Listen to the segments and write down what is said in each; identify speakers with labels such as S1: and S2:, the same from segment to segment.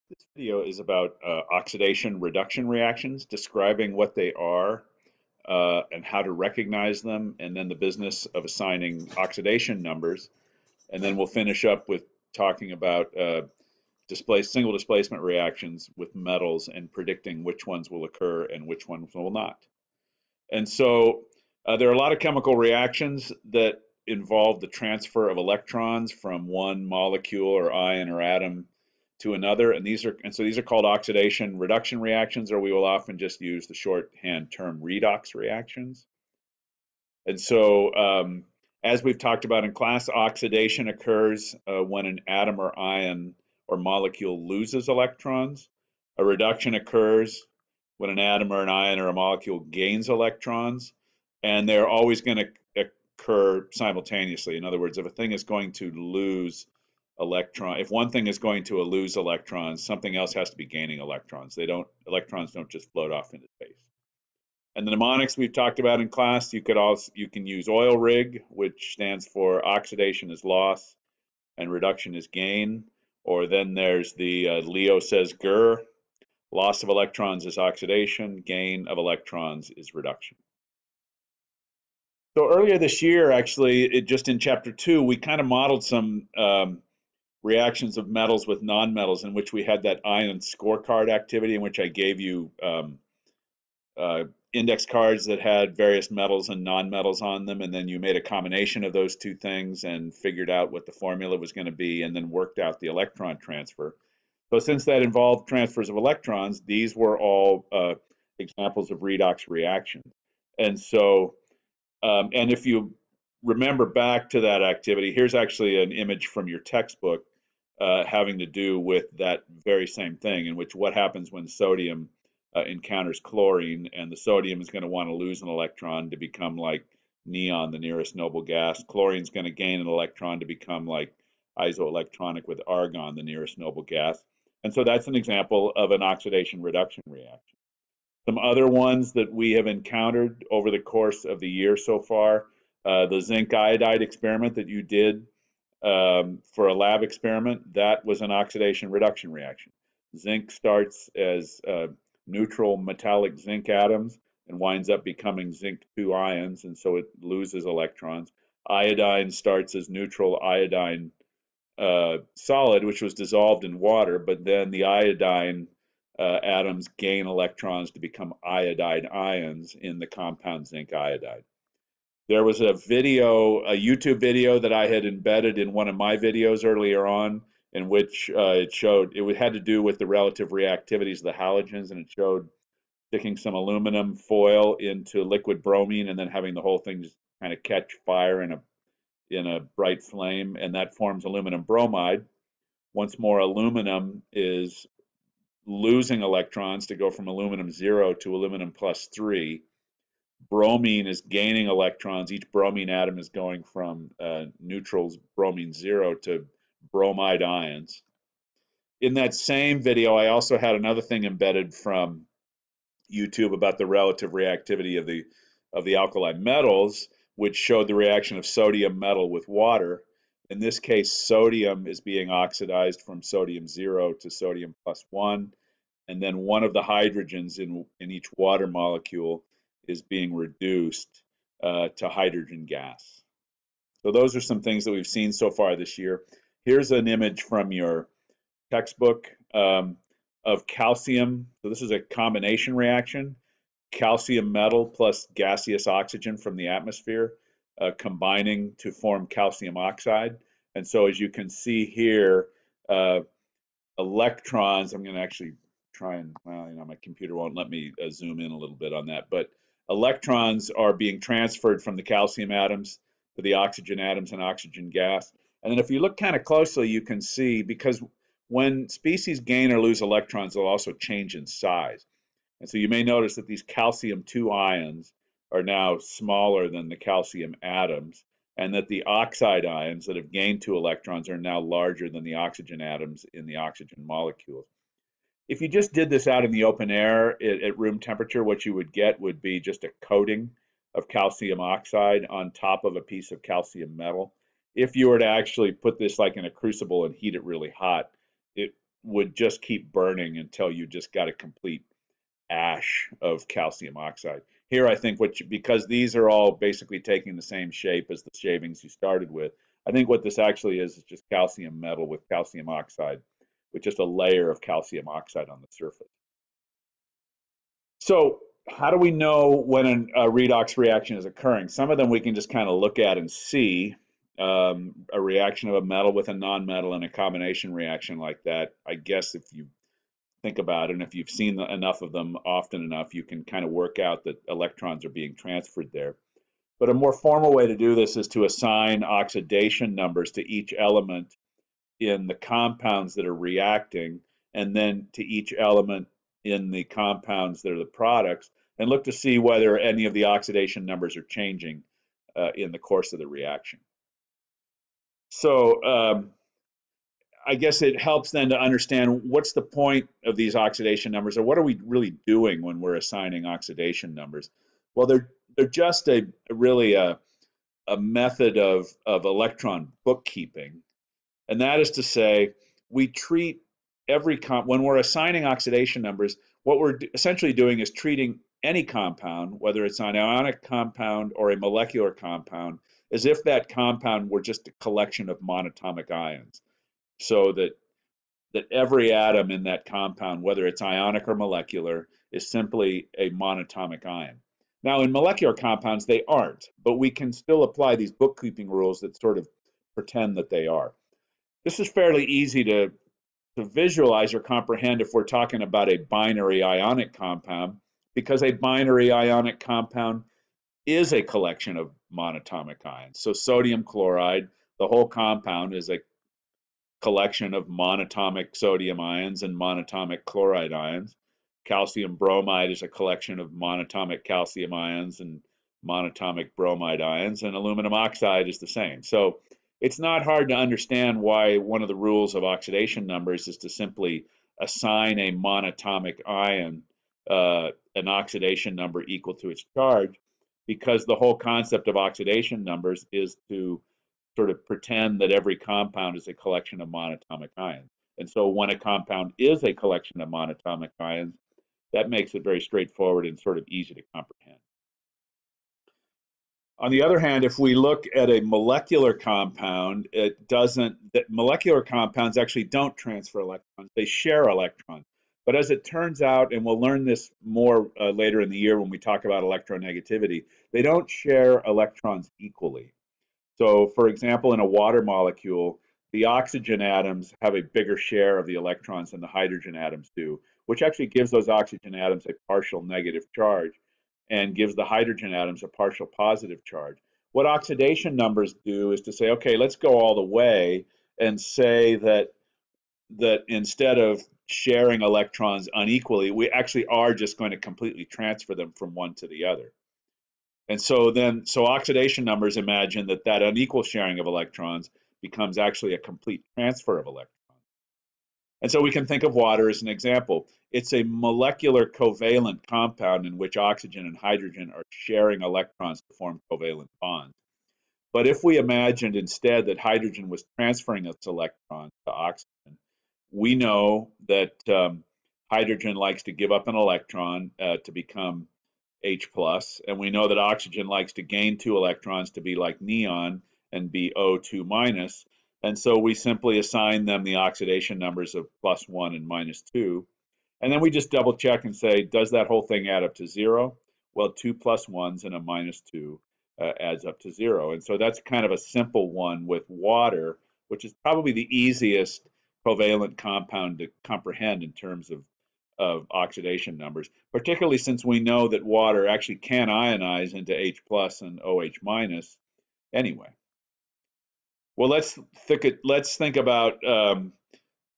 S1: This video is about oxidation reduction reactions, describing what they are and how to recognize them, and then the business of assigning oxidation numbers. And then we'll finish up with talking about single displacement reactions with metals and predicting which ones will occur and which ones will not. And so there are a lot of chemical reactions that involve the transfer of electrons from one molecule or ion or atom to another, and these are called oxidation reduction reactions, or we will often just use the shorthand term redox reactions. And so, as we've talked about in class, oxidation occurs when an atom or ion or molecule loses electrons. A reduction occurs when an atom or an ion or a molecule gains electrons, and they're always going to occur simultaneously. In other words, if a thing is going to lose if one thing is going to lose electrons, something else has to be gaining electrons. Electrons don't just float off into space. And the mnemonics we've talked about in class, you can use oil rig, which stands for oxidation is loss and reduction is gain. Or then there's the Leo says GER, loss of electrons is oxidation, gain of electrons is reduction. So earlier this year, actually, just in chapter 2, we kind of modeled some reactions of metals with nonmetals, in which we had that ion scorecard activity, in which I gave you index cards that had various metals and nonmetals on them, and then you made a combination of those two things and figured out what the formula was going to be, and then worked out the electron transfer. So since that involved transfers of electrons, these were all examples of redox reactions. And so, and if you remember back to that activity, here's actually an image from your textbook having to do with that very same thing, in which what happens when sodium encounters chlorine, and the sodium is going to want to lose an electron to become like neon, the nearest noble gas. Chlorine's going to gain an electron to become like isoelectronic with argon, the nearest noble gas. And so that's an example of an oxidation reduction reaction. Some other ones that we have encountered over the course of the year so far, the zinc iodide experiment that you did for a lab experiment, that was an oxidation reduction reaction. Zinc starts as neutral metallic zinc atoms and winds up becoming zinc 2 ions, and so it loses electrons. Iodine starts as neutral iodine solid, which was dissolved in water, but then the iodine atoms gain electrons to become iodide ions in the compound zinc iodide. There was a YouTube video that I had embedded in one of my videos earlier on, in which it had to do with the relative reactivities of the halogens, and it showed sticking some aluminum foil into liquid bromine and then having the whole thing just kind of catch fire in a bright flame, and that forms aluminum bromide. Once more, aluminum is losing electrons to go from aluminum 0 to aluminum +3. Bromine is gaining electrons. Each bromine atom is going from neutrals bromine 0 to bromide ions. In that same video, I also had another thing embedded from YouTube about the relative reactivity of the alkali metals, which showed the reaction of sodium metal with water. In this case, sodium is being oxidized from sodium 0 to sodium +1, and then one of the hydrogens in each water molecule is being reduced to hydrogen gas. So those are some things that we've seen so far this year. Here's an image from your textbook of calcium. So this is a combination reaction. Calcium metal plus gaseous oxygen from the atmosphere combining to form calcium oxide. And so as you can see here, electrons, I'm going to actually try and, well, my computer won't let me zoom in a little bit on that, but electrons are being transferred from the calcium atoms to the oxygen atoms and oxygen gas. And then if you look kind of closely, you can see, because when species gain or lose electrons, they'll also change in size. And so you may notice that these calcium 2 ions are now smaller than the calcium atoms, and that the oxide ions that have gained 2 electrons are now larger than the oxygen atoms in the oxygen molecules. If you just did this out in the open air at room temperature, what you would get would be just a coating of calcium oxide on top of a piece of calcium metal. If you were to actually put this like in a crucible and heat it really hot, it would just keep burning until you just got a complete ash of calcium oxide. Here, I think because these are all basically taking the same shape as the shavings you started with, I think what this actually is just calcium metal with calcium oxide, with just a layer of calcium oxide on the surface. So, how do we know when a redox reaction is occurring? Some of them we can just kind of look at and see. A reaction of a metal with a nonmetal and a combination reaction like that. I guess if you think about it, and if you've seen enough of them often enough, you can kind of work out that electrons are being transferred there. But a more formal way to do this is to assign oxidation numbers to each element in the compounds that are reacting, and then to each element in the compounds that are the products, and look to see whether any of the oxidation numbers are changing in the course of the reaction. So I guess it helps then to understand what's the point of these oxidation numbers, or what are we really doing when we're assigning oxidation numbers? Well, they're just really a method of electron bookkeeping, and that is to say, we treat when we're assigning oxidation numbers, what we're essentially doing is treating any compound, whether it's an ionic compound or a molecular compound, as if that compound were just a collection of monatomic ions. So that every atom in that compound, whether it's ionic or molecular, is simply a monatomic ion. Now, in molecular compounds, they aren't, but we can still apply these bookkeeping rules that sort of pretend that they are. This is fairly easy to visualize or comprehend if we're talking about a binary ionic compound, because a binary ionic compound is a collection of monatomic ions. So sodium chloride, the whole compound is a collection of monatomic sodium ions and monatomic chloride ions. Calcium bromide is a collection of monatomic calcium ions and monatomic bromide ions, and aluminum oxide is the same. So it's not hard to understand why one of the rules of oxidation numbers is to simply assign a monatomic ion an oxidation number equal to its charge, because the whole concept of oxidation numbers is to sort of pretend that every compound is a collection of monatomic ions. And so when a compound is a collection of monatomic ions, that makes it very straightforward and sort of easy to comprehend. On the other hand, if we look at a molecular compound, molecular compounds actually don't transfer electrons, they share electrons. But as it turns out, and we'll learn this more later in the year when we talk about electronegativity, they don't share electrons equally. So, for example, in a water molecule, the oxygen atoms have a bigger share of the electrons than the hydrogen atoms do, which actually gives those oxygen atoms a partial negative charge and gives the hydrogen atoms a partial positive charge. What oxidation numbers do is to say, okay, let's go all the way and say that instead of sharing electrons unequally, we actually are just going to completely transfer them from one to the other. And so oxidation numbers imagine that unequal sharing of electrons becomes actually a complete transfer of electrons. And so we can think of water as an example. It's a molecular covalent compound in which oxygen and hydrogen are sharing electrons to form covalent bonds. But if we imagined instead that hydrogen was transferring its electrons to oxygen, we know that hydrogen likes to give up an electron to become H plus, and we know that oxygen likes to gain 2 electrons to be like neon and be O2 minus, and so we simply assign them the oxidation numbers of +1 and -2, and then we just double check and say, does that whole thing add up to 0? Well, 2 plus 1s and a -2 adds up to 0, and so that's kind of a simple one with water, which is probably the easiest covalent compound to comprehend in terms of oxidation numbers, particularly since we know that water actually can ionize into H plus and OH minus anyway. Well, let's think about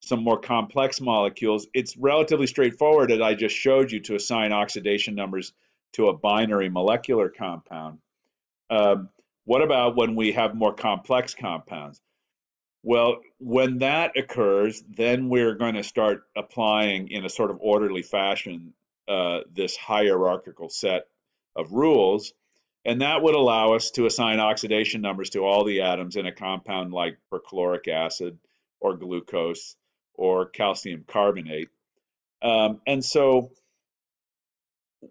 S1: some more complex molecules. It's relatively straightforward, as I just showed you, to assign oxidation numbers to a binary molecular compound. What about when we have more complex compounds? Well, when that occurs, then we're going to start applying in a sort of orderly fashion this hierarchical set of rules, and that would allow us to assign oxidation numbers to all the atoms in a compound like perchloric acid or glucose or calcium carbonate. And so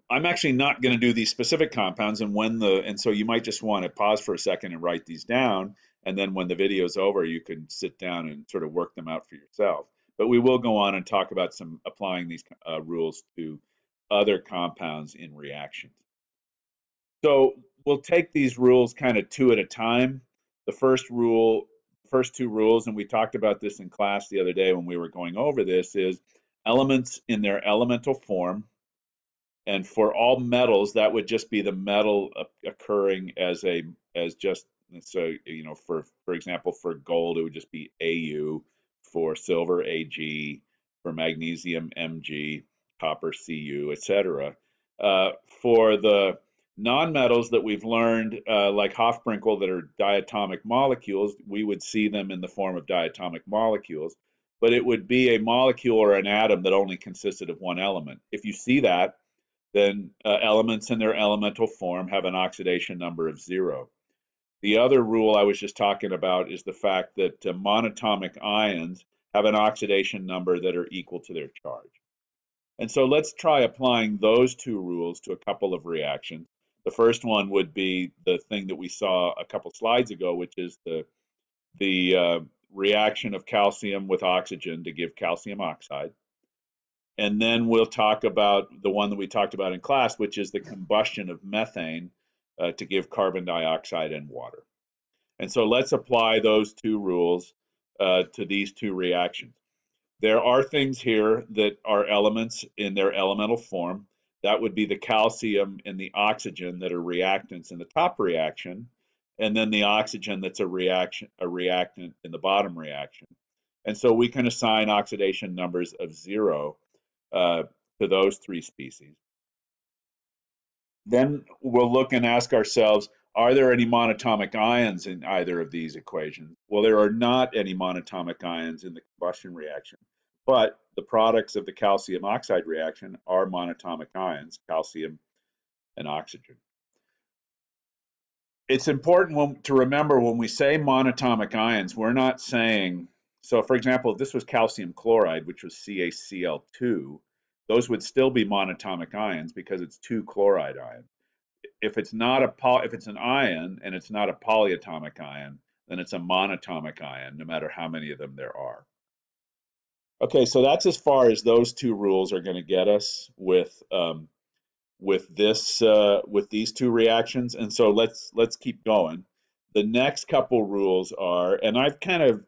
S1: I'm actually not going to do these specific compounds, and so you might just want to pause for a second and write these down, and then when the video is over, you can sit down and sort of work them out for yourself. But we will go on and talk about some applying these rules to other compounds in reactions. So we'll take these rules kind of two at a time. The first rule, first two rules, and we talked about this in class the other day when we were going over this, is elements in their elemental form. And for all metals, that would just be the metal occurring as just, so for example, for gold it would just be AU, for silver AG, for magnesium Mg, copper Cu, etc. For the nonmetals that we've learned, like Hofbrinkel, that are diatomic molecules, we would see them in the form of diatomic molecules, but it would be a molecule or an atom that only consisted of one element. If you see that, then elements in their elemental form have an oxidation number of 0. The other rule I was just talking about is the fact that monatomic ions have an oxidation number that are equal to their charge. And so let's try applying those two rules to a couple of reactions. The first one would be the thing that we saw a couple slides ago, which is the reaction of calcium with oxygen to give calcium oxide. And then we'll talk about the one that we talked about in class, which is the combustion of methane to give carbon dioxide and water. And so let's apply those two rules to these two reactions. There are things here that are elements in their elemental form. That would be the calcium and the oxygen that are reactants in the top reaction, and then the oxygen that's a reactant in the bottom reaction. And so we can assign oxidation numbers of 0 to those three species. Then we'll look and ask ourselves, are there any monatomic ions in either of these equations? Well, there are not any monatomic ions in the combustion reaction, but the products of the calcium oxide reaction are monatomic ions, calcium and oxygen. It's important to remember when we say monatomic ions, we're not saying, so for example, if this was calcium chloride, which was CaCl2, those would still be monatomic ions because it's two chloride ions. If it's not if it's an ion and it's not a polyatomic ion, then it's a monatomic ion, no matter how many of them there are. Okay, so that's as far as those two rules are going to get us with these two reactions. And so let's keep going. The next couple rules are, and I've kind of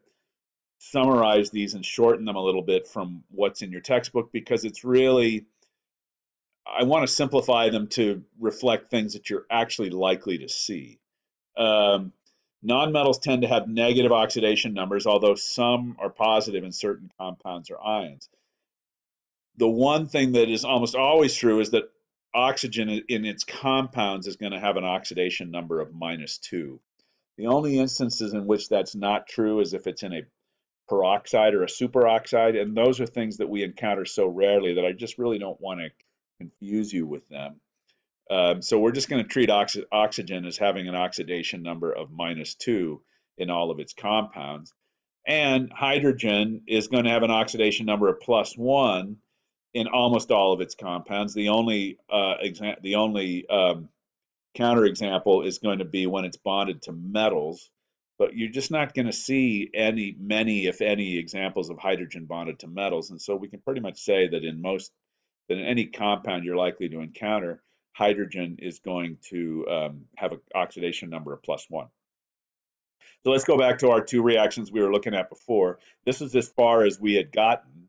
S1: summarized these and shortened them a little bit from what's in your textbook because it's really, I want to simplify them to reflect things that you're actually likely to see. Nonmetals tend to have negative oxidation numbers, although some are positive in certain compounds or ions. The one thing that is almost always true is that oxygen in its compounds is going to have an oxidation number of -2. The only instances in which that's not true is if it's in a peroxide or a superoxide, and those are things that we encounter so rarely that I just really don't want to confuse you with them. So we're just going to treat oxygen as having an oxidation number of -2 in all of its compounds. And hydrogen is going to have an oxidation number of +1 in almost all of its compounds. The only counterexample is going to be when it's bonded to metals, but you're just not going to see many, if any, examples of hydrogen bonded to metals. And so we can pretty much say that in any compound you're likely to encounter, hydrogen is going to have an oxidation number of +1. So let's go back to our two reactions we were looking at before. This is as far as we had gotten.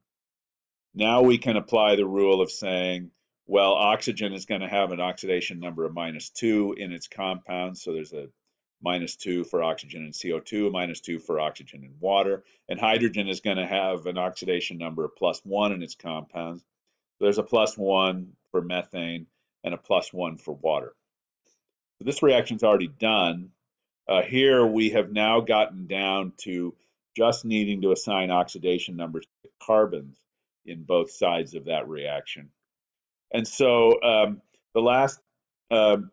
S1: Now we can apply the rule of saying, well, oxygen is going to have an oxidation number of -2 in its compounds. So there's a -2 for oxygen and CO2, a -2 for oxygen and water. And hydrogen is going to have an oxidation number of +1 in its compounds. So there's a +1 for methane and a +1 for water. So this reaction's already done. Here we have now gotten down to just needing to assign oxidation numbers to carbons in both sides of that reaction. And so the last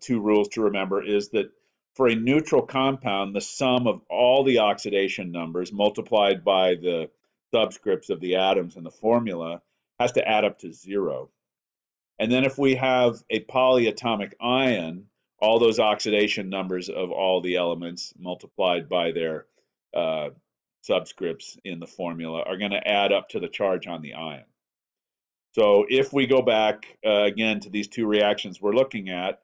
S1: two rules to remember is that for a neutral compound, the sum of all the oxidation numbers multiplied by the subscripts of the atoms in the formula has to add up to 0. And then if we have a polyatomic ion, all those oxidation numbers of all the elements multiplied by their uh, subscripts in the formula are going to add up to the charge on the ion. So if we go back again to these two reactions we're looking at,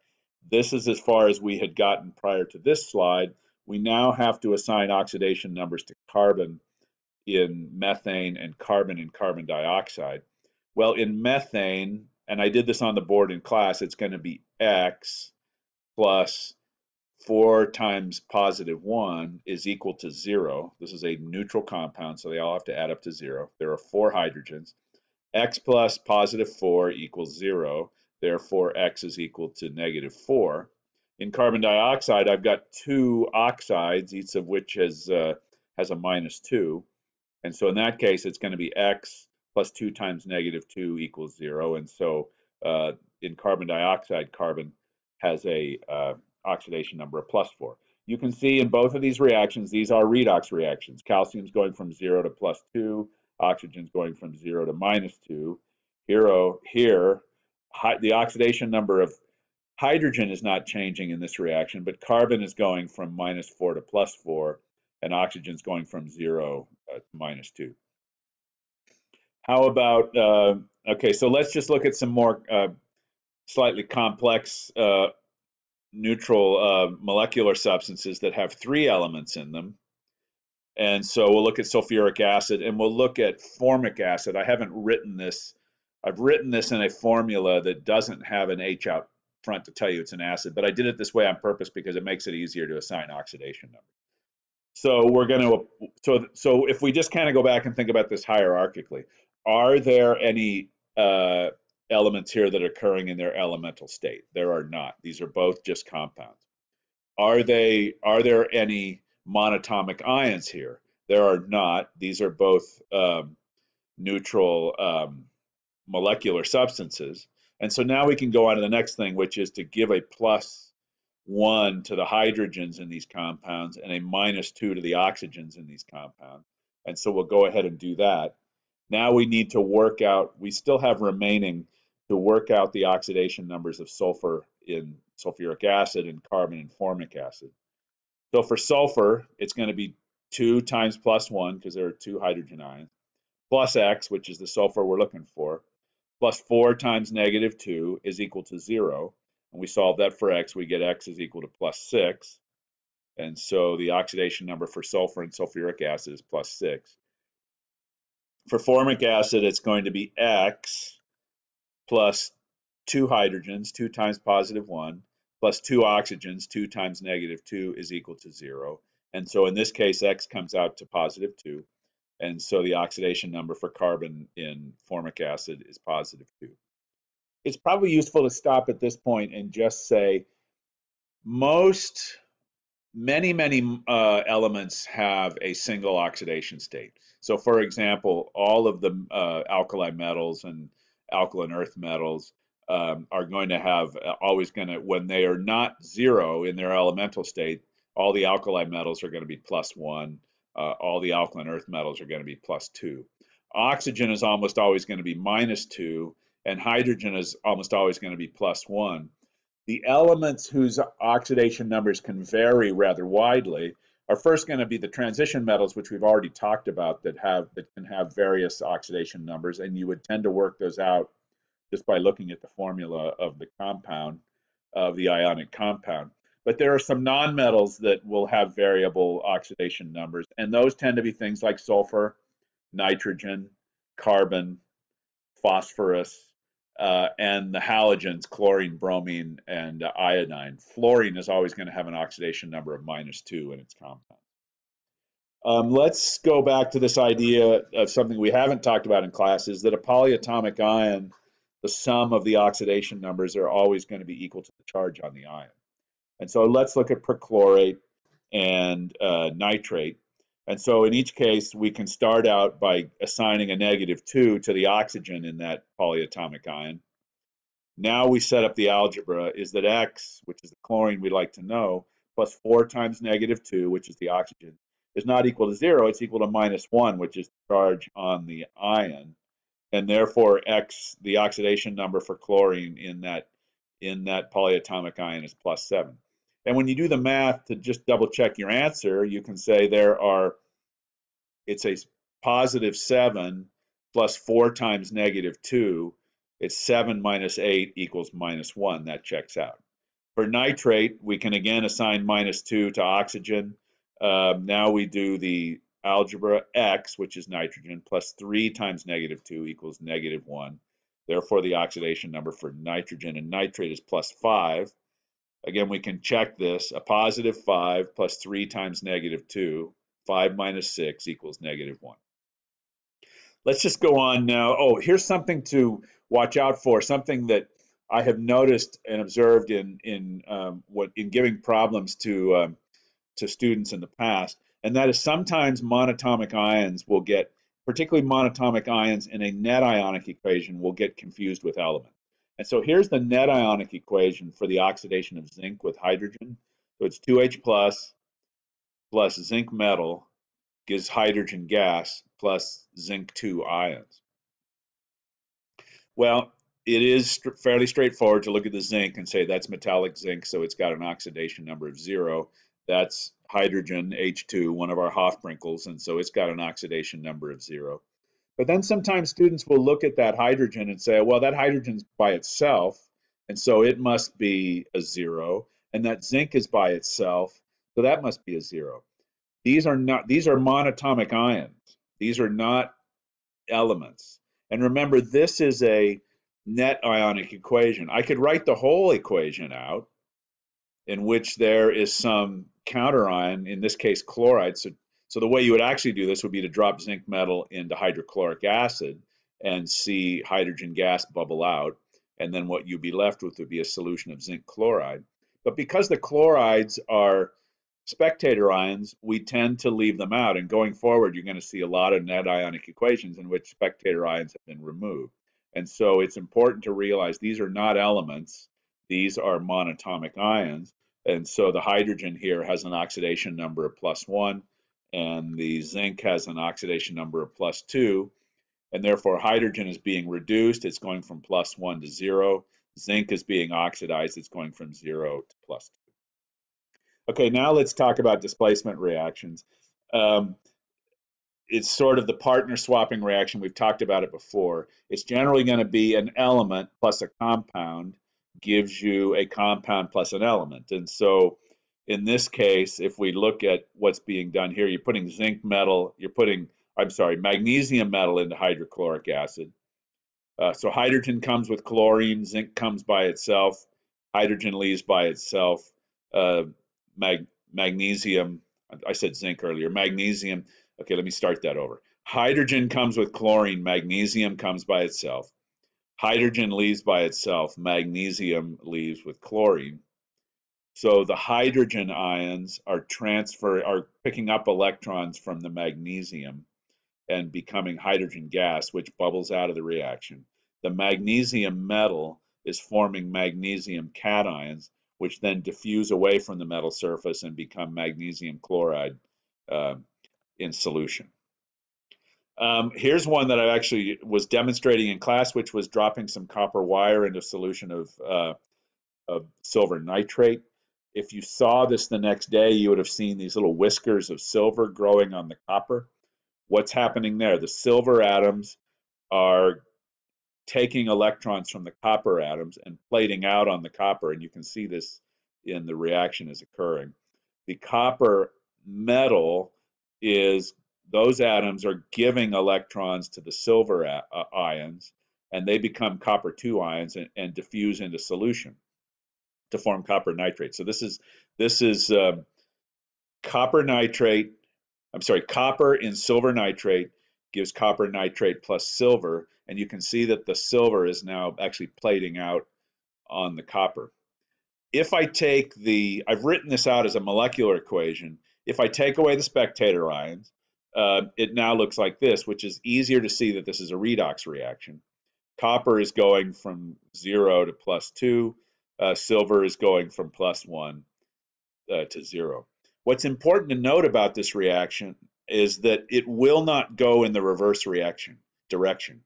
S1: this is as far as we had gotten prior to this slide. We now have to assign oxidation numbers to carbon in methane and carbon dioxide. Well, in methane, and I did this on the board in class, it's going to be X plus 4 times positive 1 is equal to 0. This is a neutral compound, so they all have to add up to 0. There are 4 hydrogens. X plus positive 4 equals 0. Therefore, X is equal to negative 4. In carbon dioxide, I've got 2 oxides, each of which has a minus 2. And so in that case, it's going to be X plus 2 times negative 2 equals 0. And so in carbon dioxide, carbon has a oxidation number of plus 4. You can see in both of these reactions, these are redox reactions. Calcium's going from 0 to plus 2, oxygen's going from 0 to minus 2. Here, the oxidation number of hydrogen is not changing in this reaction, but carbon is going from minus 4 to plus 4, and oxygen's going from 0 to minus 2. How about, okay, so let's just look at some more slightly complex neutral molecular substances that have 3 elements in them. And so we'll look at sulfuric acid and we'll look at formic acid. I haven't written this. I've written this in a formula that doesn't have an H out front to tell you it's an acid, but I did it this way on purpose because it makes it easier to assign oxidation numbers. So we're going to, so if we just kind of go back and think about this hierarchically, are there any elements here that are occurring in their elemental state? There are not. These are both just compounds. Are there any monatomic ions here? There are not. These are both neutral molecular substances. And so now we can go on to the next thing, which is to give a plus 1 to the hydrogens in these compounds and a minus 2 to the oxygens in these compounds. And so we'll go ahead and do that. Now we need to work out, we still have remaining to work out the oxidation numbers of sulfur in sulfuric acid and carbon in formic acid. So for sulfur, it's going to be 2 times plus 1 because there are 2 hydrogen ions, plus X, which is the sulfur we're looking for, plus 4 times negative 2 is equal to 0. And we solve that for X, we get X is equal to plus 6. And so the oxidation number for sulfur and sulfuric acid is plus 6. For formic acid, it's going to be X plus 2 hydrogens, 2 times positive 1, plus 2 oxygens, 2 times negative 2 is equal to 0. And so in this case, X comes out to positive 2. And so the oxidation number for carbon in formic acid is positive 2. It's probably useful to stop at this point and just say many elements have a single oxidation state. So for example, all of the alkali metals and alkaline earth metals are going to have always going to, when they are not 0 in their elemental state, all the alkali metals are going to be plus 1. All the alkaline earth metals are going to be plus 2. Oxygen is almost always going to be minus 2, and hydrogen is almost always going to be plus 1. The elements whose oxidation numbers can vary rather widely are first going to be the transition metals, which we've already talked about, that can have various oxidation numbers, and you would tend to work those out just by looking at the formula of the compound, of the ionic compound. But there are some nonmetals that will have variable oxidation numbers, and those tend to be things like sulfur, nitrogen, carbon, phosphorus, and the halogens, chlorine, bromine, and iodine. Fluorine is always going to have an oxidation number of minus 2 in its compound. Let's go back to this idea of something we haven't talked about in class, is that a polyatomic ion, the sum of the oxidation numbers are always going to be equal to the charge on the ion. And so let's look at perchlorate and nitrate. And so in each case, we can start out by assigning a negative 2 to the oxygen in that polyatomic ion. Now we set up the algebra is that X, which is the chlorine we'd like to know, plus 4 times negative 2, which is the oxygen, is not equal to 0, it's equal to -1, which is the charge on the ion, and therefore X, the oxidation number for chlorine in that polyatomic ion is +7. And when you do the math to just double check your answer, you can say it's a +7 plus 4 times -2. It's 7 minus 8 equals -1. That checks out. For nitrate, we can again assign -2 to oxygen. Now we do the algebra X, which is nitrogen, plus 3 times -2 equals -1. Therefore, the oxidation number for nitrogen and nitrate is +5. Again, we can check this. A +5 plus 3 times -2, 5 minus 6 equals -1. Let's just go on now. Oh, here's something to watch out for, something that I have noticed and observed in giving problems to students in the past, and that is sometimes monatomic ions will get, particularly monatomic ions in a net ionic equation, will get confused with elements. And so here's the net ionic equation for the oxidation of zinc with hydrogen. So it's 2H plus zinc metal gives hydrogen gas plus zinc 2 ions. Well, it is fairly straightforward to look at the zinc and say that's metallic zinc, so it's got an oxidation number of 0. That's hydrogen, H2, one of our Hofbrinkels, and so it's got an oxidation number of 0. But then sometimes students will look at that hydrogen and say, well, that hydrogen's by itself, and so it must be a 0, and that zinc is by itself, so that must be a 0. These are monatomic ions. These are not elements. And remember, this is a net ionic equation. I could write the whole equation out in which there is some counter ion, in this case chloride. So the way you would actually do this would be to drop zinc metal into hydrochloric acid and see hydrogen gas bubble out. And then what you'd be left with would be a solution of zinc chloride. But because the chlorides are spectator ions, we tend to leave them out. And going forward, you're going to see a lot of net ionic equations in which spectator ions have been removed. And so it's important to realize these are not elements. These are monatomic ions. And so the hydrogen here has an oxidation number of +1, and the zinc has an oxidation number of +2. And therefore, hydrogen is being reduced. It's going from +1 to 0. Zinc is being oxidized. It's going from 0 to +2. Okay, now let's talk about displacement reactions. It's sort of the partner swapping reaction. We've talked about it before. It's generally going to be an element plus a compound gives you a compound plus an element. And so in this case, if we look at what's being done here, you're putting magnesium metal into hydrochloric acid. So hydrogen comes with chlorine, zinc comes by itself, hydrogen leaves by itself. Magnesium, I said zinc earlier, magnesium. Okay, let me start that over. Hydrogen comes with chlorine, magnesium comes by itself. Hydrogen leaves by itself, magnesium leaves with chlorine. So the hydrogen ions are picking up electrons from the magnesium and becoming hydrogen gas, which bubbles out of the reaction. The magnesium metal is forming magnesium cations, which then diffuse away from the metal surface and become magnesium chloride in solution. Here's one that I actually was demonstrating in class, which was dropping some copper wire into a solution of silver nitrate. If you saw this the next day, you would have seen these little whiskers of silver growing on the copper. What's happening there? The silver atoms are taking electrons from the copper atoms and plating out on the copper, and you can see this in the reaction is occurring. The copper metal those atoms are giving electrons to the silver ions, and they become copper 2 ions and diffuse into solution to form copper nitrate. So this is copper nitrate. I'm sorry, copper in silver nitrate gives copper nitrate plus silver, and you can see that the silver is now actually plating out on the copper. If I take I've written this out as a molecular equation. If I take away the spectator ions, it now looks like this, which is easier to see that this is a redox reaction. Copper is going from 0 to +2. Silver is going from +1 to 0. What's important to note about this reaction is that it will not go in the reverse reaction direction.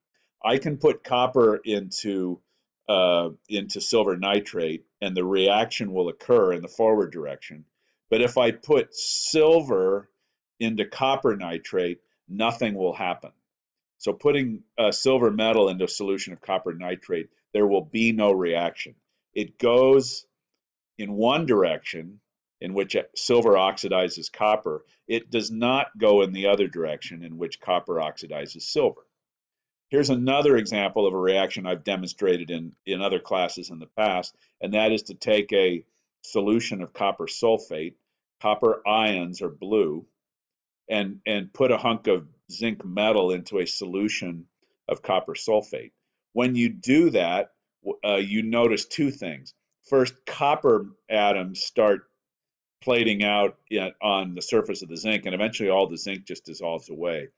S1: I can put copper into silver nitrate, and the reaction will occur in the forward direction. But if I put silver into copper nitrate, nothing will happen. So putting silver metal into a solution of copper nitrate, there will be no reaction. It goes in one direction, in which silver oxidizes copper. It does not go in the other direction, in which copper oxidizes silver. Here's another example of a reaction I've demonstrated in other classes in the past, and that is to take a solution of copper sulfate, copper ions are blue, and put a hunk of zinc metal into a solution of copper sulfate. When you do that, you notice two things. First, copper atoms start plating out on the surface of the zinc, and eventually all the zinc just dissolves away.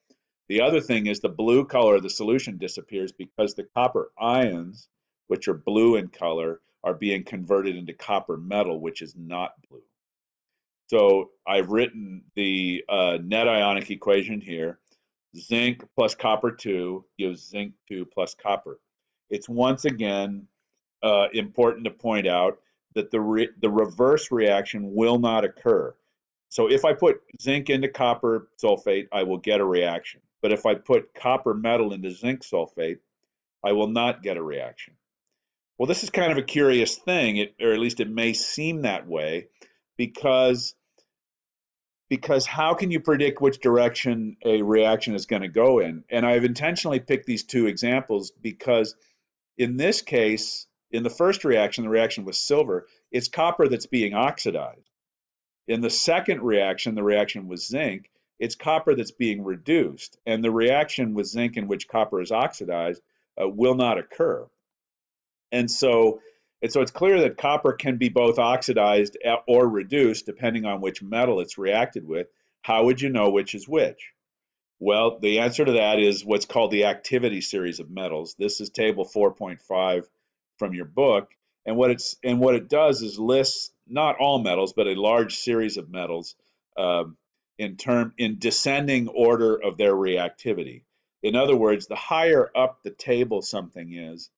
S1: The other thing is the blue color of the solution disappears because the copper ions, which are blue in color, are being converted into copper metal, which is not blue. So I've written the net ionic equation here. Zinc plus copper 2 gives zinc 2 plus copper. It's once again important to point out that the reverse reaction will not occur. So if I put zinc into copper sulfate, I will get a reaction. But if I put copper metal into zinc sulfate, I will not get a reaction. Well, this is kind of a curious thing, or at least it may seem that way, because how can you predict which direction a reaction is going to go in? And I've intentionally picked these two examples because in this case, in the first reaction, the reaction with silver, it's copper that's being oxidized. In the second reaction, the reaction with zinc, it's copper that's being reduced. And the reaction with zinc in which copper is oxidized will not occur. And so it's clear that copper can be both oxidized or reduced depending on which metal it's reacted with. How would you know which is which? Well, the answer to that is what's called the activity series of metals. This is table 4.5 from your book, and what it does is lists not all metals, but a large series of metals in descending order of their reactivity. In other words, the higher up the table something is,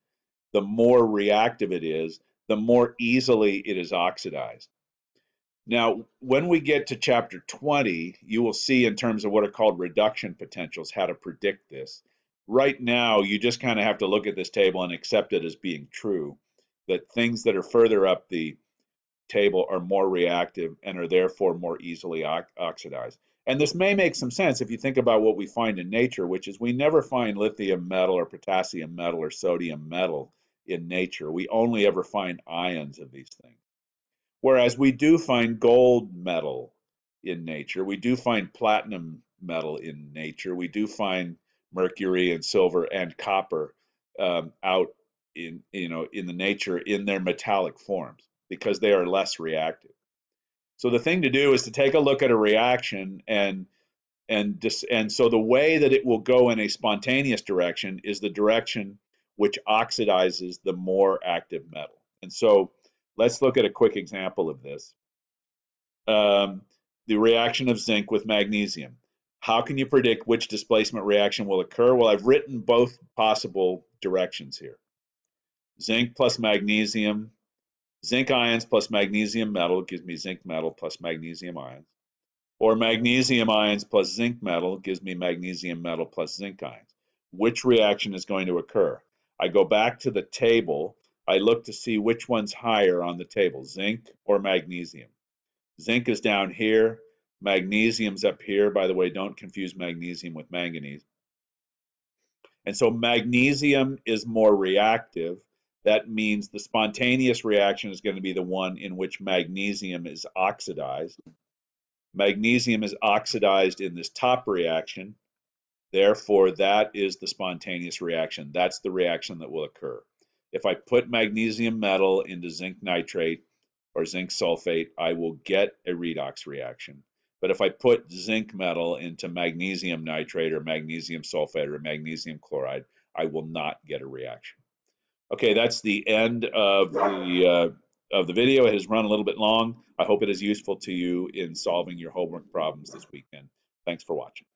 S1: the more reactive it is, the more easily it is oxidized. Now, when we get to chapter 20, you will see in terms of what are called reduction potentials how to predict this. Right now, you just kind of have to look at this table and accept it as being true, that things that are further up the table are more reactive and are therefore more easily oxidized. And this may make some sense if you think about what we find in nature, which is we never find lithium metal or potassium metal or sodium metal in nature. We only ever find ions of these things. Whereas we do find gold metal in nature, we do find platinum metal in nature, we do find mercury and silver and copper out in the nature in their metallic forms because they are less reactive. So the thing to do is to take a look at a reaction and so the way that it will go in a spontaneous direction is the direction which oxidizes the more active metal. And so let's look at a quick example of this. The reaction of zinc with magnesium. How can you predict which displacement reaction will occur? Well, I've written both possible directions here. Zinc plus magnesium, zinc ions plus magnesium metal gives me zinc metal plus magnesium ions. Or magnesium ions plus zinc metal gives me magnesium metal plus zinc ions. Which reaction is going to occur? I go back to the table. I look to see which one's higher on the table, zinc or magnesium. Zinc is down here. Magnesium's up here. By the way, don't confuse magnesium with manganese. And so magnesium is more reactive. That means the spontaneous reaction is going to be the one in which magnesium is oxidized. Magnesium is oxidized in this top reaction. Therefore, that is the spontaneous reaction. That's the reaction that will occur. If I put magnesium metal into zinc nitrate or zinc sulfate, I will get a redox reaction. But if I put zinc metal into magnesium nitrate or magnesium sulfate or magnesium chloride, I will not get a reaction. Okay, that's the end of of the video. It has run a little bit long. I hope it is useful to you in solving your homework problems this weekend. Thanks for watching.